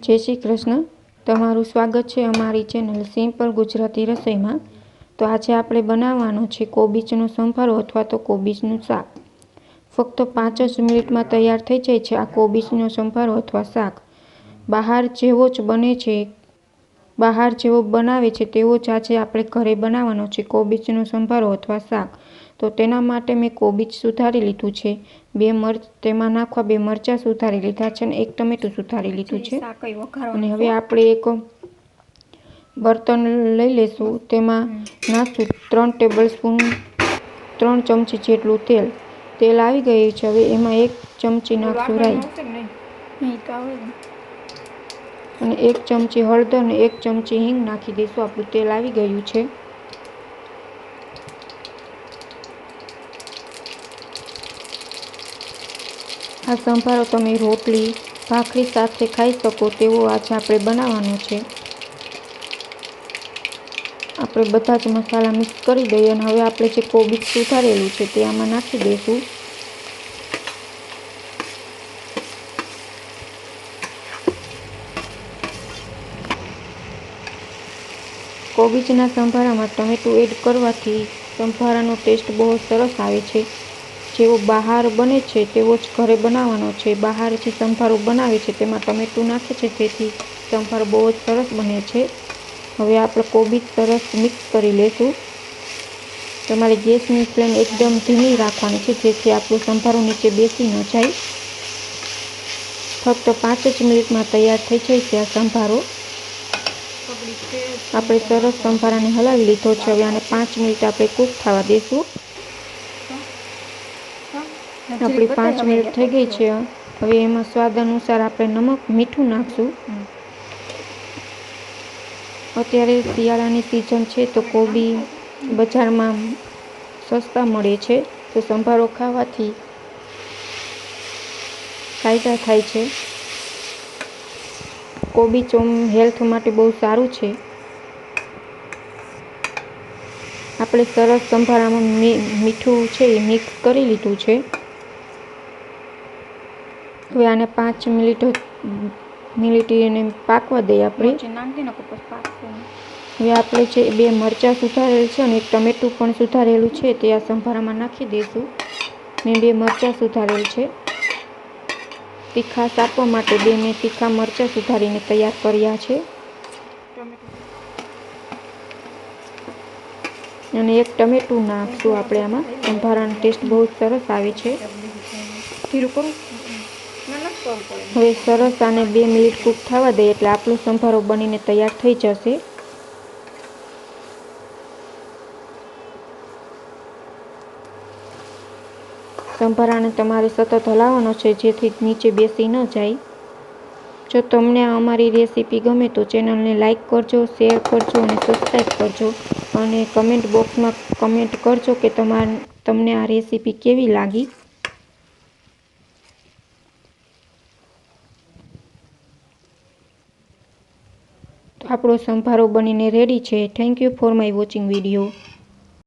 जय श्री कृष्ण। तमारुं स्वागत है अमारी चेनल सिंपल गुजराती रसोई में। तो आज आपणे बनाववानो छे कोबीजनो संभारो अथवा तो कोबीजनुं शाक। फक्त 5 ज मिनिट में तैयार थई जाय छे आ कोबीजनो संभारो अथवा शाक। बहार जेवो ज बने छे, बहार जेवो बनावे छे तेवो ज आज आपणे घरे बनाववानो छे कोबीजनो संभारो अथवा शाक। तो तेना माटे मैं कोबीज सुधारी लीधुं छे, तेमां नाखवा 2 मरचा सुधारी लीधा छे अने 1 टमेटुं सुधारी लीधुं छे। अने हवे आपणे एक बर्तन लई लेशुं, तेमां नाखशुं 3 टेबल स्पून 3 चमची जेटलुं तेल। तेल आवी गयुं छे, हवे एमां 1 चमची नाखशुं राई अने 1 चमची हळदर अने 1 चमची हींग नाखी दईशुं। आपणुं तेल आवी गयुं छे। आ संभारो तमे रोटली भाखरी साथे खाई शको तेवो आज आपणे बनाववानो छे। आपणे बधा ज मसाला मिक्स करी दઈએ अने हवे आपणे जे कोबीज सुधारेલું છે તે આમાં નાખી દઈશું। कोबीजना संभारामां टमेटું एड करवाथी संभारानो टेस्ट बहुत सरस आवे छे। जेवो बहार बने छे तेवो ज घरे बनाववानो छे। बहार जे संभारो बनावे छे तेमां टमेटुं नाखे छे तेथी संभारो बहुत सरस बने छे। हवे आपणे कोबीज सरस मिक्स करी लेशुं। तमारे गैसनी फ्लेम एकदम धीमी राखवानी छे जेथी आपणो संभारो नीचे बेसी न जाय। फक्त 5 ज मिनिट में तैयार थई जाय छे आ संभारो। आपणे सरस संभाराने हलावी लीधो छे। हवे आने 5 मिनिट आपणे कूक थवा देशुं। आपणी 5 मिनिट थई गई छे। हवे एमां स्वाद अनुसार आपणे नमक मीठुं नाखशुं। अत्यारे शियाळानी सीजन छे तो कोबी बजारमां सस्ता मळे छे, तो संभारो खावाथी फायदा थाय छे। कोबीज हेल्थ माटे बहु सारुं छे। आपणे सरस संभारामां मीठुं छे ए मिक्स करी लीधुं छे। हवे आने 5 मिनिट एने पाकवा दઈએ आपणे। हवे आपणे जे 2 मरचा सुधारेल छे अने 1 टमेटुं पण सुधारेलुं छे ते आ संभारामां नाखी दईशुं। मैं 2 मरचा सुधारेल छे। तीखास आपवा माटे 2 मैं तीखा मरचा सुधारीने तैयार कर्या छे अने 1 टमेटुं नाखशुं आपणे आमां। संभारानो टेस्ट बहुत सरस आवे छे। हवे सरस आने 2 मिनिट कूक थवा दઈએ એટલે આપણો સંભારો બનીને તૈયાર થઈ જશે। संभाराने तमारे सतत हलाववानो छे जेथी नीचे बेसी न जाय। जो तमने आ अमारी रेसिपी गमे तो चेनलने लाइक करजो, शेर करजो अने सब्सक्राइब करजो अने कमेंट बॉक्स में कमेंट करजो के तमने आ रेसिपी केवी लागी। तो आपणो संभारो बनीने रेडी छे। Thank you for my watching video.